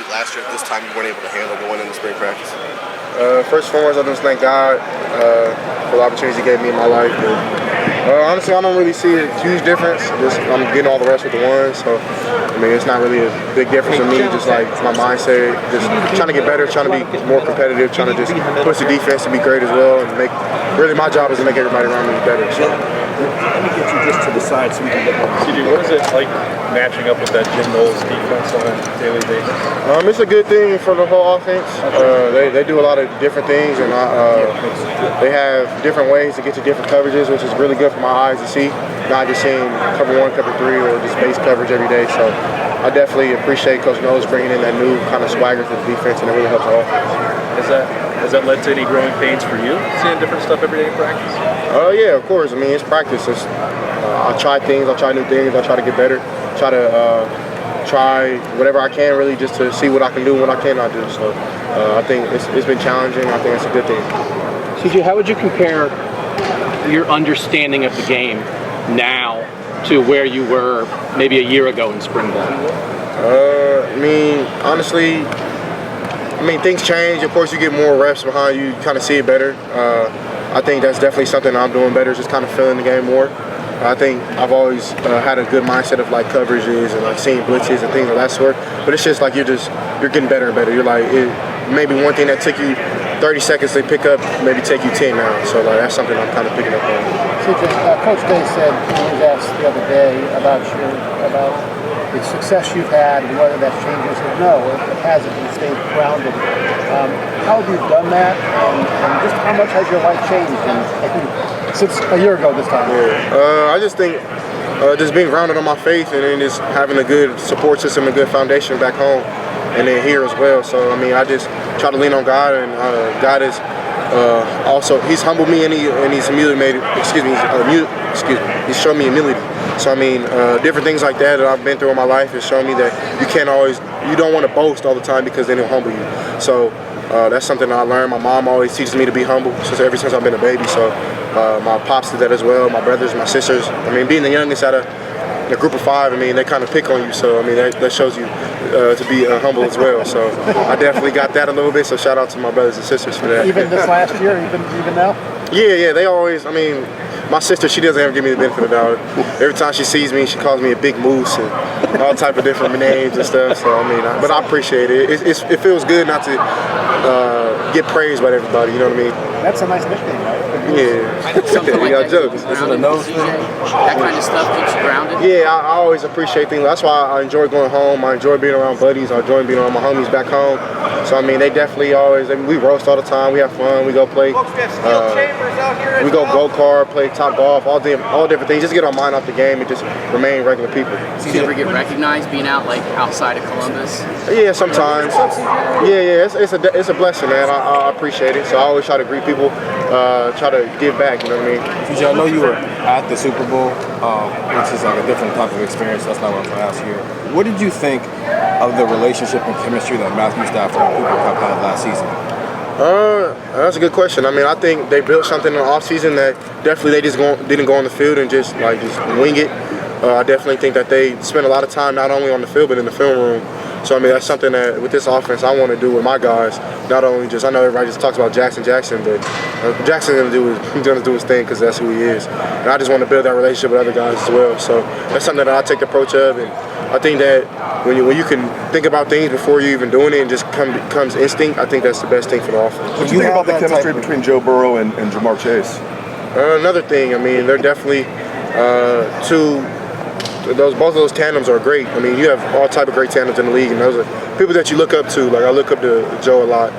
last year at this time you weren't able to handle going into spring practice? First and foremost, I just thank God for the opportunities He gave me in my life. Honestly, I don't really see a huge difference. I'm getting all the reps with the ones, so I mean, it's not really a big difference for me. Just like my mindset, just trying to get better, trying to be more competitive, trying to just push the defense to be great as well, and make. Really, my job is to make everybody around me better. So. Let me get you just to the side so we can get more. CD, what is it like matching up with that Jim Knowles defense on a daily basis? It's a good thing for the whole offense. They do a lot of different things, and they have different ways to get to different coverages, which is really good for my eyes to see. Not just seeing cover 1, cover 3, or just base coverage every day. So I definitely appreciate Coach Knowles bringing in that new kind of swagger to the defense, and it really helps the offense. Has that led to any growing pains for you, seeing different stuff every day in practice? Yeah, of course. I mean, it's practice. I try things. I try new things. I try to get better. Try whatever I can, really, just to see what I can do and what I cannot do. So I think it's been challenging. I think it's a good thing. CJ, how would you compare your understanding of the game now to where you were maybe a year ago in spring ball? I mean, honestly, things change. Of course, you get more reps behind you. You kind of see it better. I think that's definitely something I'm doing better, just kind of feeling the game more. I think I've always had a good mindset of like coverages and like seeing blitzes and things of that sort. But it's just like you're getting better and better. You're like, maybe one thing that took you 30 seconds to pick up, maybe take you 10 now. So like that's something I'm kind of picking up on. Coach Day said he was asked the other day about the success you've had and whether that's changed. He said no, it hasn't. You stayed grounded. How have you done that, and just how much has your life changed since a year ago this time? Yeah. I just think just being grounded on my faith and then just having a good support system, a good foundation back home, and then here as well. So I mean, I just try to lean on God, and God is also He's humbled me and He's humiliated. He's shown me humility. So I mean, different things like that I've been through in my life has shown me that you don't want to boast all the time because then it'll humble you. So that's something I learned. My mom always teaches me to be humble ever since I've been a baby. So my pops did that as well. My brothers, my sisters. I mean, being the youngest out of a group of 5, I mean, they kind of pick on you. So I mean, that shows you to be humble as well. So I definitely got that a little bit. So shout out to my brothers and sisters for that. Even this last year, even now. Yeah. They always. I mean. My sister, she doesn't ever give me the benefit of the doubt. Every time she sees me, she calls me a big moose and all type of different names and stuff. So I mean, but I appreciate it. It feels good not to get praised by everybody. You know what I mean? That's a nice nickname, right? Yeah. We got jokes. That kind of stuff keeps you grounded? Yeah, I always appreciate things. That's why I enjoy going home. I enjoy being around buddies. I enjoy being around my homies back home. So I mean, they definitely always. We roast all the time. We have fun. We go play. We go-kart, play top golf, all different things. Just get our mind off the game and just remain regular people. Do you ever get recognized being outside of Columbus? Yeah, sometimes. Yeah, it's a blessing, man. I appreciate it. So I always try to greet people, try to give back. You know what I mean? CJ, I know you were at the Super Bowl, which is like a different type of experience. That's not what I'm going to ask you. What did you think of the relationship and chemistry that Matthew Stafford and Cooper Kupp had last season? That's a good question. I mean, I think they built something in the offseason that definitely they didn't go on the field and just wing it. I definitely think that they spent a lot of time not only on the field but in the film room. So I mean, that's something that with this offense I want to do with my guys. Not only just I know everybody just talks about Jackson, but Jackson's gonna do his thing because that's who he is. And I just want to build that relationship with other guys as well. So that's something that I take the approach of, and I think that when you can think about things before you even doing it and just comes instinct, I think that's the best thing for the offense. What do you think about the chemistry between Joe Burrow and Jamar Chase? Another thing, I mean, they're definitely both of those tandems are great. I mean, you have all type of great tandems in the league, and those are people that you look up to. Like I look up to Joe a lot,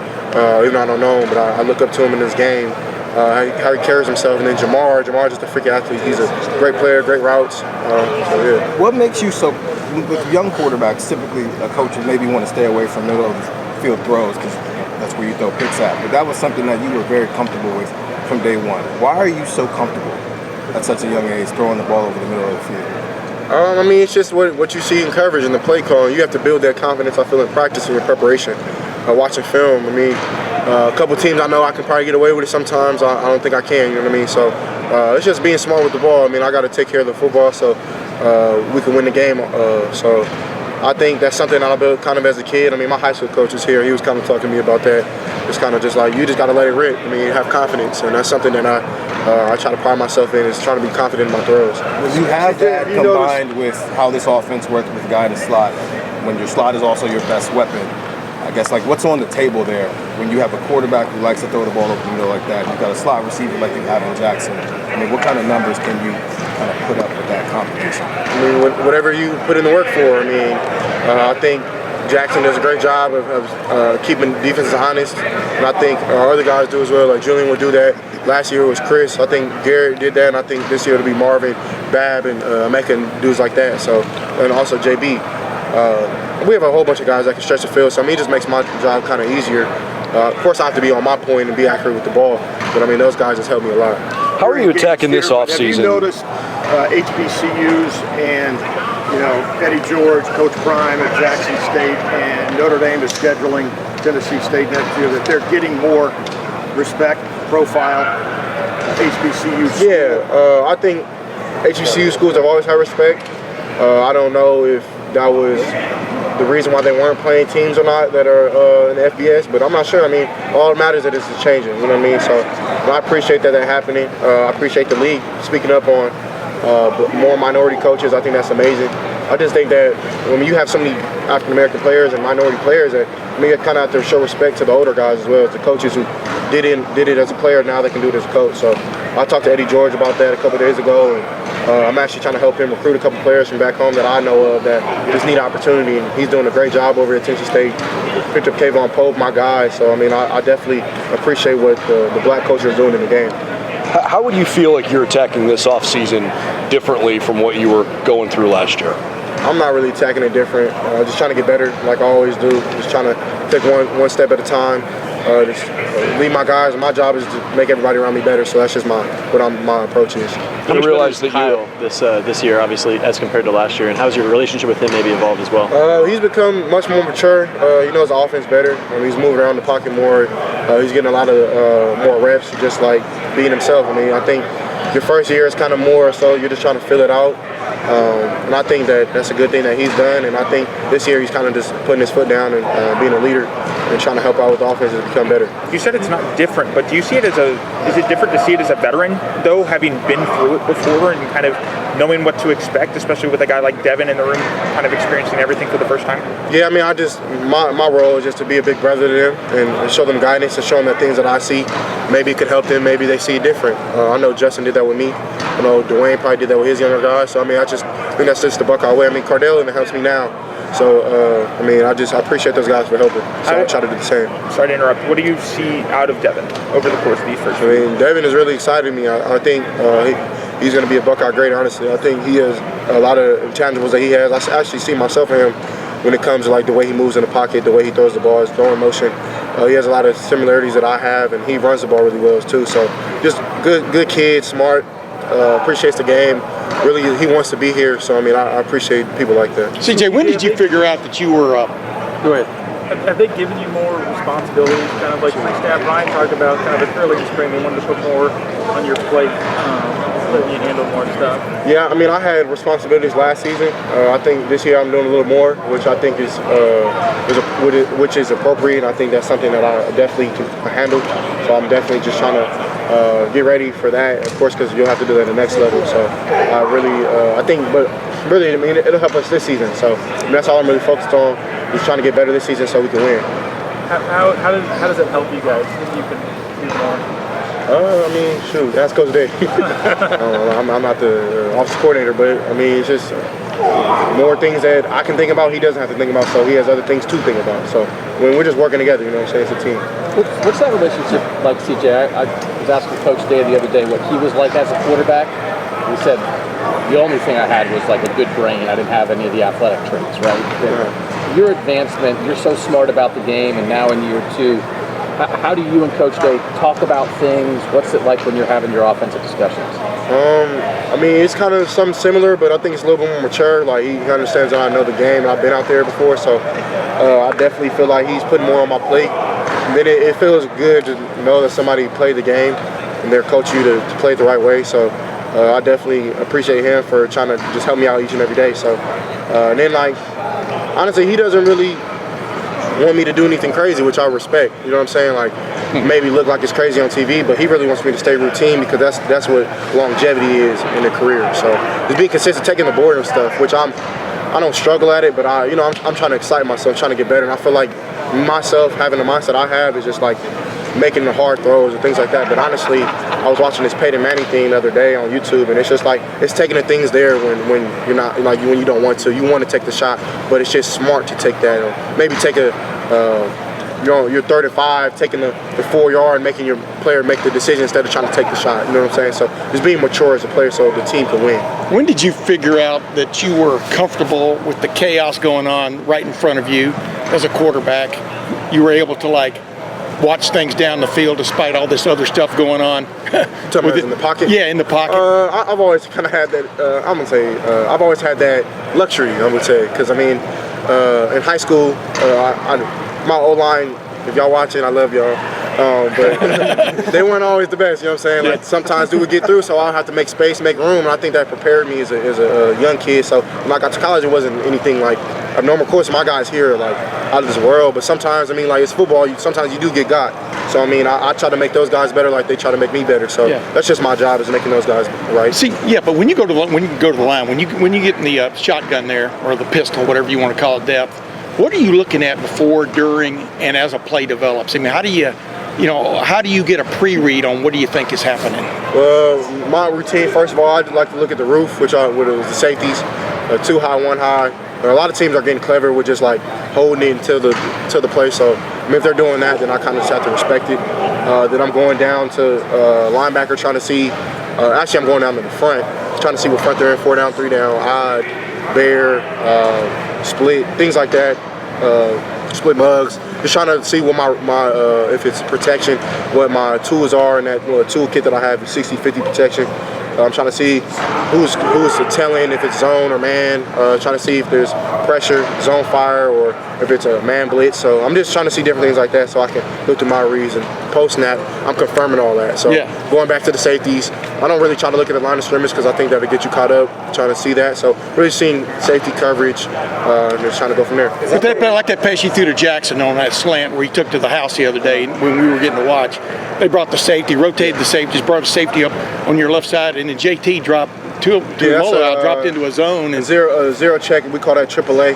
even though I don't know him, but I look up to him in this game. How he carries himself, and then Jamar just a freaking athlete. He's a great player, great routes. Yeah. What makes you so? With young quarterbacks, typically a coach would maybe want to stay away from middle of the field throws because that's where you throw picks at. But that was something that you were very comfortable with from day one. Why are you so comfortable at such a young age throwing the ball over the middle of the field? I mean, it's just what you see in coverage and the play call. You have to build that confidence, I feel, in practice and your preparation. Watching film, I mean, a couple teams I know I can probably get away with it sometimes. I don't think I can, you know what I mean? So it's just being smart with the ball. I mean, I got to take care of the football so we can win the game. So I think that's something I built kind of as a kid. I mean, my high school coach was here. He was kind of talking to me about that. It's kind of just like, you just got to let it rip. I mean, have confidence. And that's something that I try to pride myself in, is trying to be confident in my throws. When you have that combined with how this offense works with the guy in the slot, when your slot is also your best weapon, I guess, like, what's on the table there when you have a quarterback who likes to throw the ball over the middle like that, and you've got a slot receiver like you have in Jackson? I mean, what kind of numbers can you kind of put up with that competition? I mean, whatever you put in the work for. I mean, I think Jackson does a great job of keeping defenses honest, and I think our other guys do as well. Like Julian would do that. Last year it was Chris. I think Garrett did that, and I think this year it'll be Marvin, Bab, and Mecca and dudes like that. So, and also JB. We have a whole bunch of guys that can stretch the field, so I mean, it just makes my job kind of easier. Of course, I have to be on my point and be accurate with the ball, but I mean, those guys just help me a lot. How are you attacking this offseason? Have you noticed HBCUs and, Eddie George, Coach Prime at Jackson State, and Notre Dame is scheduling Tennessee State next year, that they're getting more respect, profile, HBCUs? Yeah, I think HBCU schools have always had respect. I don't know if that was the reason why they weren't playing teams or not that are in the FBS, but I'm not sure. I mean, all that matters is that this is changing, you know what I mean? So I appreciate that happening. I appreciate the league speaking up on more minority coaches. I think that's amazing. I just think that when you have so many African-American players and minority players, that you kind of have to show respect to the older guys as well as the coaches who did it as a player. Now they can do it as a coach. So I talked to Eddie George about that a couple of days ago, and I'm actually trying to help him recruit a couple players from back home that I know of that just need opportunity, and he's doing a great job over at Tennessee State. Picked up Kayvon Pope, my guy, so I mean, I definitely appreciate what the black coaches are doing in the game. How would you feel like you're attacking this offseason differently from what you were going through last year? I'm not really attacking it different. Just trying to get better like I always do. Just trying to take one step at a time. Just lead my guys. My job is to make everybody around me better. So that's just my approach is. I realize that Kyle this year, obviously, as compared to last year, and how's your relationship with him maybe evolved as well? He's become much more mature. He knows the offense better. He's moving around the pocket more. He's getting a lot of more reps, just like being himself. I mean, I think your first year is kind of more so you're just trying to fill it out. And I think that's a good thing that he's done. And I think this year he's kind of just putting his foot down and being a leader and trying to help out with the offense to become better. You said it's not different, but do you see it is it different to see it as a veteran, though, having been through it before and kind of knowing what to expect, especially with a guy like Devin in the room, kind of experiencing everything for the first time? Yeah, I mean, my role is just to be a big brother to them and show them guidance and show them that things that I see, maybe it could help them, maybe they see it different. I know Justin did that with me. I know Dwayne probably did that with his younger guys. So, I mean, I think that's just the Buckeye way. I mean, Cardell even helps me now. So, I mean, I appreciate those guys for helping. So I try to do the same. Sorry to interrupt. What do you see out of Devin over the course of these first weeks? I mean, Devin is really excited me. I think he's going to be a Buckeye great, honestly. I think he has a lot of intangibles that he has. I actually see myself in him when it comes to, like, the way he moves in the pocket, the way he throws the ball, his throwing motion. He has a lot of similarities that I have, and he runs the ball really well, too. So just good kid, smart, appreciates the game. Really, he wants to be here. So, I mean, I appreciate people like that. CJ, when did you figure out that you were Go ahead. Have they given you more responsibilities? Kind of like my staff, Ryan talked about kind of early in the spring, they wanted to put more on your plate, letting you handle more stuff. Yeah, I mean, I had responsibilities last season. I think this year I'm doing a little more, which I think is appropriate. I think that's something that I definitely can handle. So I'm definitely just trying to get ready for that, of course, because you'll have to do that at the next level. So I think, but really, I mean, it'll help us this season. So that's all I'm really focused on, is trying to get better this season so we can win. How does it help you guys if you can do more? I mean, shoot, that's Coach Day. I'm not the office coordinator, but I mean, it's just more things that I can think about, he doesn't have to think about, so he has other things to think about. So when we're just working together, you know what I'm saying, it's a team. What's that relationship like, CJ? I was asking Coach Day the other day what he was like as a quarterback. He said the only thing I had was like a good brain. I didn't have any of the athletic traits, right? Your advancement, you're so smart about the game, and now in year 2, how do you and Coach Day talk about things? What's it like when you're having your offensive discussions? I mean, it's kind of something similar, but I think it's a little bit more mature. Like, he understands that I know the game, and I've been out there before, so I definitely feel like he's putting more on my plate. And then it feels good to know that somebody played the game, and they're coaching you to play it the right way. So I definitely appreciate him for trying to just help me out each and every day. So, and then, like, honestly, he doesn't really want me to do anything crazy, which I respect. You know what I'm saying? Like, maybe look like it's crazy on TV, but he really wants me to stay routine because that's what longevity is in a career. So just being consistent, taking the board and stuff, which I don't struggle at it, but I'm trying to excite myself, trying to get better, and I feel like myself having the mindset I have is just like making the hard throws and things like that. But honestly, I was watching this Peyton Manning thing the other day on YouTube, and it's just like it's taking the things there when you're not like when you don't want to. You want to take the shot, but it's just smart to take that. Or maybe take a you're 35, taking the 4 yard, making your player make the decision instead of trying to take the shot. You know what I'm saying? So just being mature as a player so the team can win. When did you figure out that you were comfortable with the chaos going on right in front of you as a quarterback? You were able to like watch things down the field despite all this other stuff going on. Talking about in the pocket? Yeah, in the pocket. I've always kind of had that. I'm gonna say I've always had that luxury. I would say because I mean, in high school, my O-line. If y'all watching, I love y'all. But they weren't always the best. You know what I'm saying? Like sometimes they would get through, so I'll have to make space, make room, and I think that prepared me as a young kid. So when I got to college, it wasn't anything like abnormal. Of course, my guys here are like out of this world, but sometimes I mean, like it's football. Sometimes you do get got. So I mean, I try to make those guys better, like they try to make me better. So that's just my job is making those guys right. See, yeah, but when you go to the line, when you get in the shotgun there or the pistol, whatever you want to call it, depth. What are you looking at before, during, and as a play develops? I mean, how do you get a pre-read on what do you think is happening? Well, my routine, first of all, I'd like to look at the roof, which are the safeties, 2 high, 1 high. A lot of teams are getting clever with just like holding it until the play. So I mean, if they're doing that, then I kind of just have to respect it. Then I'm going down to linebacker, trying to see. Actually, I'm going down to the front, trying to see what front they're in, 4 down, 3 down, odd, bear, split, things like that. Split mugs, just trying to see what my if it's protection, what my tools are in that toolkit that I have, 60-50 protection. I'm trying to see who's telling, if it's zone or man, trying to see if there's pressure, zone fire, or if it's a man blitz. So I'm just trying to see different things like that so I can look through my reads, and post-snap, I'm confirming all that. So going back to the safeties, I don't really try to look at the line of scrimmage because I think that'll get you caught up trying to see that. So really seeing safety coverage and just trying to go from there. Like that pass you threw to Jackson on that slant where he took to the house the other day when we were getting to watch. They brought the safety, rotated the safety, just brought the safety up on your left side, and then JT dropped dropped into a zone. And zero check, we call that AAA.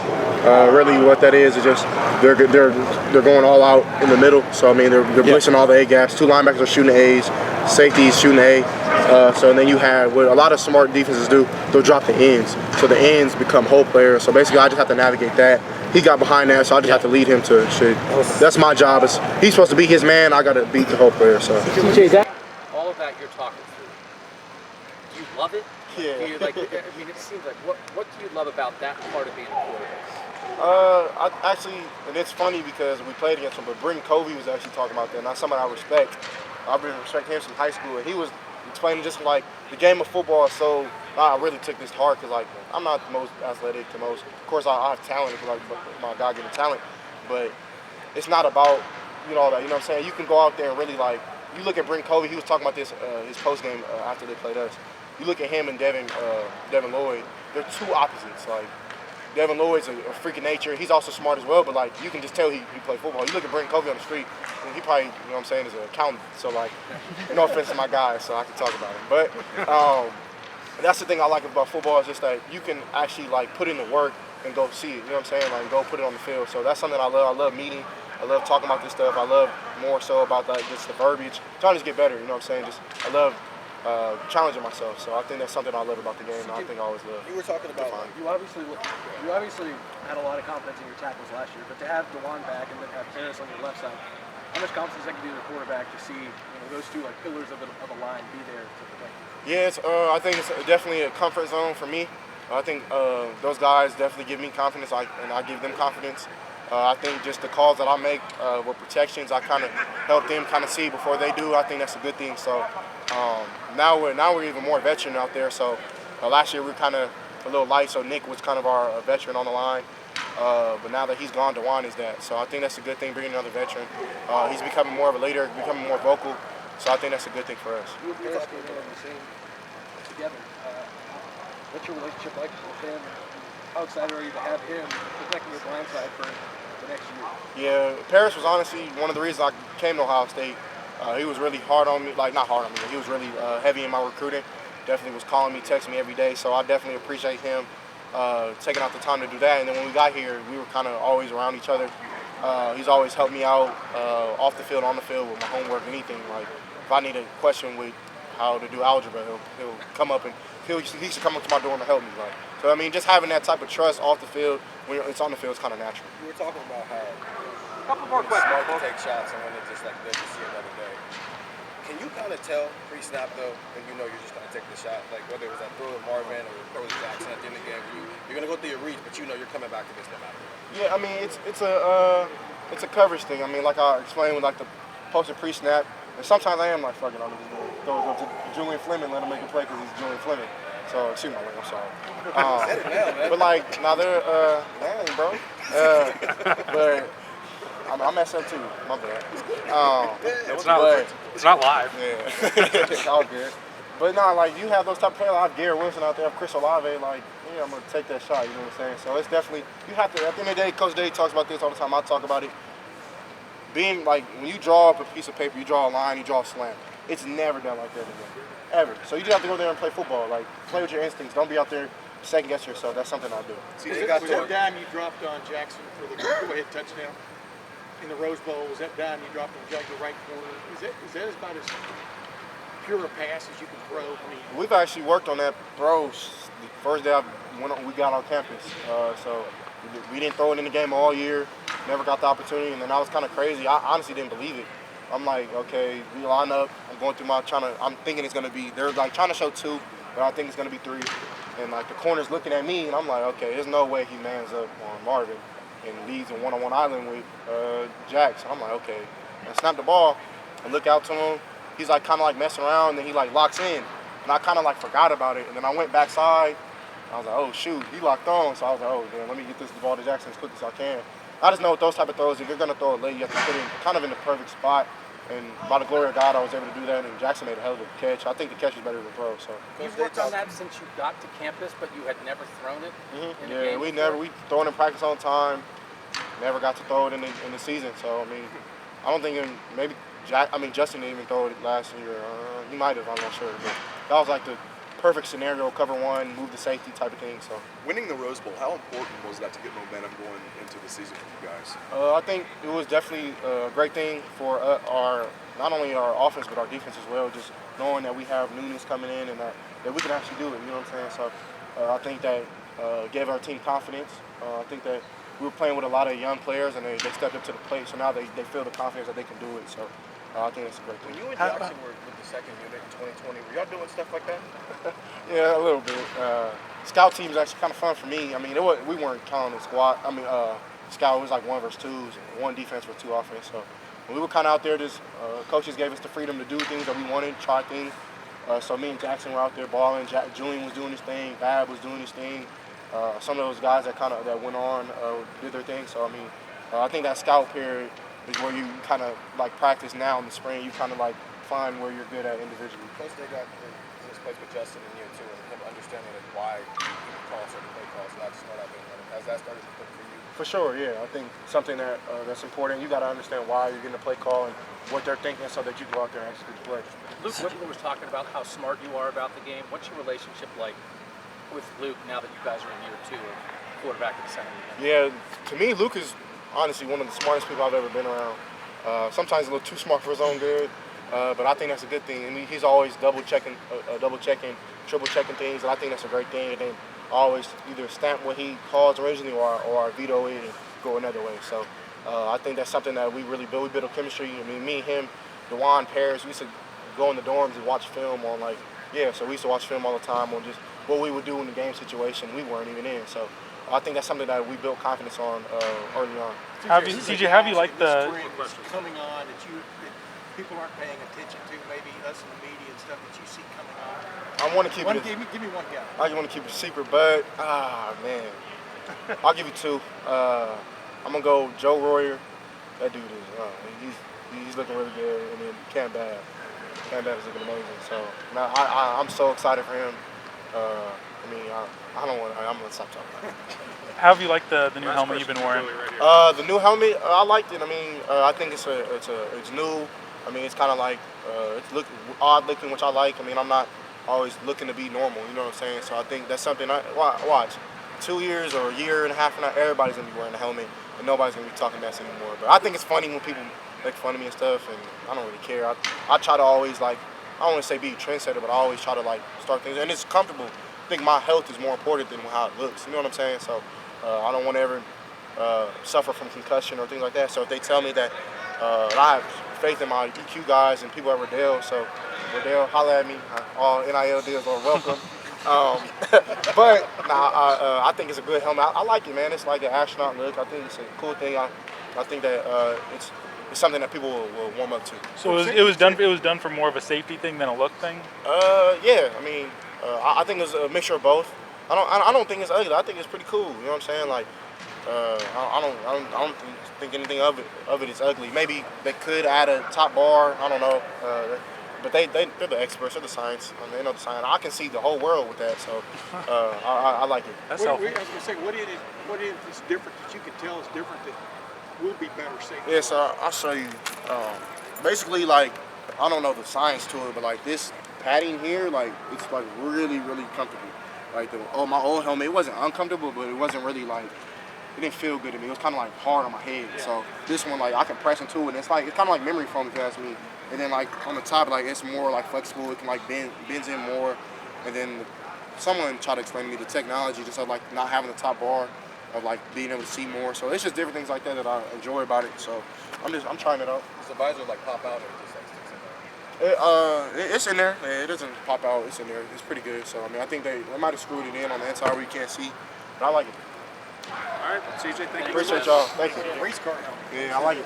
Really what that is just they're going all out in the middle. So I mean they're blitzing all the A gaps. 2 linebackers are shooting A's, safeties shooting A. So then you have what a lot of smart defenses do, they'll drop the ends. So the ends become hole players. So basically I just have to navigate that. He got behind that, so I just have to lead him to shit. That's my job. He's supposed to be his man. I got to beat the hole player. So all of that you're talking through, do you love it? Yeah. Do you, like, I mean, it seems like what do you love about that part of being a quarterback? I actually, and it's funny because we played against him, but Britton Covey was actually talking about that, and that's someone I respect. I've been respecting him since high school, and he was explaining just like the game of football is so. I really took this to heart because like I'm not the most athletic, of course I have talent, like my God-given talent, but it's not about all that. You know what I'm saying? You can go out there and really like. You look at Britton Covey. He was talking about this his post game after they played us. You look at him and Devin Lloyd. They're two opposites. Like Devin Lloyd's a freak of nature. He's also smart as well, but like you can just tell he play football. You look at Britton Covey on the street, and he probably is an accountant. So like, no offense to my guy, so I can talk about him. But that's the thing I like about football is just that you can actually like put in the work and go see it. You know what I'm saying? Like go put it on the field. So that's something I love. I love meeting. I love talking about this stuff. I love more so about like just the verbiage. Trying to get better. You know what I'm saying? I love challenging myself. So I think that's something I love about the game. And I think I always love. You were talking about you obviously had a lot of confidence in your tackles last year, but to have DeJuan back and then have Harris on your left side, how much confidence that can do the quarterback to see those two like pillars of the line be there to protect you? Yeah, I think it's definitely a comfort zone for me. I think those guys definitely give me confidence, and I give them confidence. I think just the calls that I make with protections, I kind of help them kind of see before they do. I think that's a good thing. So now we're even more veteran out there. So last year we were kind of a little light, so Nick was kind of our veteran on the line. But now that he's gone, DeJuan is that. So I think that's a good thing, bringing another veteran. He's becoming more of a leader, becoming more vocal. So I think that's a good thing for us. You and Harris came in on the same together. What's your relationship like with him? How excited are you to have him protecting your blind side for the next year? Yeah, Paris was honestly one of the reasons I came to Ohio State. He was really hard on me, like not hard on me, but he was really heavy in my recruiting. Definitely was calling me, texting me every day. So I definitely appreciate him taking out the time to do that. And then when we got here, we were kind of always around each other. He's always helped me out off the field, on the field with my homework, anything. Like if I need a question with how to do algebra, he'll come up and he used to come up to my door and help me. Like so, I mean, just having that type of trust off the field when it's on the field is kind of natural. You were talking about how Couple more questions. smart to take shots and when it's just like good to see another day. Can you kind of tell pre-snap though when you know you're just going to take the shot? Like whether it was that throw to Marvin or throw to Jackson at the end of the game, you're going to go through your reach, but you know you're coming back to this no matter what. Yeah, I mean it's a coverage thing. I mean, like I explained with like the post and pre-snap, and sometimes I am like fucking on it, just throw it up to Julian Fleming, let him make a play because he's Julian Fleming. So excuse my language, I'm sorry. Said it now, man. But like, now they're man, bro. But I messed up too. My bad. It's not live. Yeah, it's all good. But no, like you have those type of players. I have Garrett Wilson out there, I have Chris Olave. Like, yeah, I'm gonna take that shot. You know what I'm saying? So it's definitely you have to. At the end of the day, Coach Day talks about this all the time. I talk about it. Being like when you draw up a piece of paper, you draw a line, you draw a slant. It's never done like that again, ever. So you just have to go there and play football. Like play with your instincts. Don't be out there second guess yourself. That's something I do. Was that dime you dropped on Jackson for the go-ahead touchdown in the Rose Bowl? Was that dime you dropped on Jack the right corner? Is that about as pure a pass as you can throw? I mean, We've actually worked on that throw the first day we got on campus. So we didn't throw it in the game all year. Never got the opportunity, and then I was kind of crazy. I honestly didn't believe it. I'm like, okay, we line up. I'm going through I'm thinking it's gonna be. They're like trying to show 2, but I think it's gonna be 3. And like the corner's looking at me, and I'm like, okay, there's no way he mans up on Marvin and leads a one-on-one island with Jax. I'm like, okay. And I snap the ball. I look out to him. He's like kind of like messing around, and then he like locks in. And I kind of like forgot about it. And then I went backside. I was like, oh shoot, he locked on. So I was like, oh damn, let me get this ball to Jackson as quick as I can. I just know with those type of throws, if you're gonna throw it late, you have to put it kind of in the perfect spot. And by the glory of God, I was able to do that. And Jackson made a hell of a catch. I think the catch was better than the throw. So You've worked on that since you got to campus, but you had never thrown it. In the game we before? we throw it in practice on time. Never got to throw it in the season. So I mean, I don't think Justin didn't even throw it last year. He might have. I'm not sure. But that was like the perfect scenario: cover one, move the safety type of thing. So Winning the Rose Bowl, how important was that to get momentum going into the season for you guys? I think it was definitely a great thing for our not only our offense but our defense as well. Just knowing that we have newness coming in and that we can actually do it. You know what I'm saying? So I think that gave our team confidence. I think that we were playing with a lot of young players and they stepped up to the plate. So now they feel the confidence that they can do it. So I think that's a great thing. When you and Jackson were with the second unit in 2020, were y'all doing stuff like that? Yeah, a little bit. Scout team is actually kind of fun for me. I mean, we weren't counting squad. I mean, scout was like 1 versus 2s, 1 defense for 2 offense. So we were kind of out there. Just coaches gave us the freedom to do things that we wanted, try things. So me and Jackson were out there balling. Julian was doing his thing. Bab was doing his thing. Some of those guys that went on did their thing. So I mean, I think that scout period is where you kind of like practice now in the spring. You kind of like find where you're good at individually. Coach, they got this place with Justin in year 2 and him understanding like why he calls certain play calls, not just not out there running. Has that started to click for you? For sure, yeah. I think something that's important. You got to understand why you're getting a play call and what they're thinking, so that you go out there and execute the play. Luke Whitmore was talking about how smart you are about the game. What's your relationship like with Luke now that you guys are in year 2 of quarterback in the center? Yeah, to me, Luke is honestly one of the smartest people I've ever been around. Sometimes a little too smart for his own good, but I think that's a good thing. I mean, he's always double checking, triple checking things, and I think that's a great thing. And then always either stamp what he calls originally or veto it and go another way. So I think that's something that we really build. We build a chemistry. I mean, me and him, Dewan, Paris, we used to go in the dorms and watch film on so we used to watch film all the time on just what we would do in the game situation we weren't even in. So I think that's something that we built confidence on early on. Have you like the coming on that people aren't paying attention to, maybe us in the media and stuff that you see coming on? I want to keep it. Give me one guy. I just want to keep it secret, but man, I'll give you 2. I'm gonna go Joe Royer. That dude is he's looking really good, and then Cam Babb is looking amazing. So now I'm so excited for him. I mean, I don't want. I'm gonna stop talking about it. How have you liked the new helmet you've been wearing? The new helmet, I liked it. I mean, I think it's new. I mean, it's kind of like it's odd looking, which I like. I mean, I'm not always looking to be normal. You know what I'm saying? So I think that's something I watch. 2 years or a year and a half from now, everybody's gonna be wearing a helmet, and nobody's gonna be talking mess anymore. But I think it's funny when people make fun of me and stuff, and I don't really care. I try to always I don't want to say be a trendsetter, but I always try to start things, and it's comfortable. I think my health is more important than how it looks. You know what I'm saying? So I don't want to ever suffer from concussion or things like that. So if they tell me that I have faith in my EQ guys and people at Riddell, so Riddell, holla at me. All NIL deals are welcome. But I think it's a good helmet. I like it, man. It's like an astronaut look. I think it's a cool thing. I think that it's something that people will warm up to. So it was done for more of a safety thing than a look thing. Yeah. I mean, I think it's a mixture of both. I don't think it's ugly. I think it's pretty cool. You know what I'm saying? Like, I don't think anything of it is ugly. Maybe they could add a top bar. I don't know. But they're the experts. They're the science. I mean, they know the science. I can see the whole world with that. So I like it. That's helpful. I was going to say, what is this different that you can tell is different that will be better safety? Yeah, so I'll show you. Basically, I don't know the science to it, but this padding here, it's really, really comfortable. My old helmet, it wasn't uncomfortable, but it wasn't really it didn't feel good to me. It was kind of hard on my head. Yeah. So this one, I can press into it, and it's kind of like memory foam if you ask me. And then on the top, it's more flexible. It can bends in more. And then someone tried to explain to me the technology just of not having the top bar, of being able to see more. So it's just different things like that I enjoy about it. So I'm trying it out. Does the visor pop out or just sticks in there? It's in there. It doesn't pop out. It's in there. It's pretty good. So I mean, I think they might have screwed it in on the inside where you can't see, but I like it. All right, CJ, thank you. Appreciate y'all. Thank you. Race car. Yeah, I like it.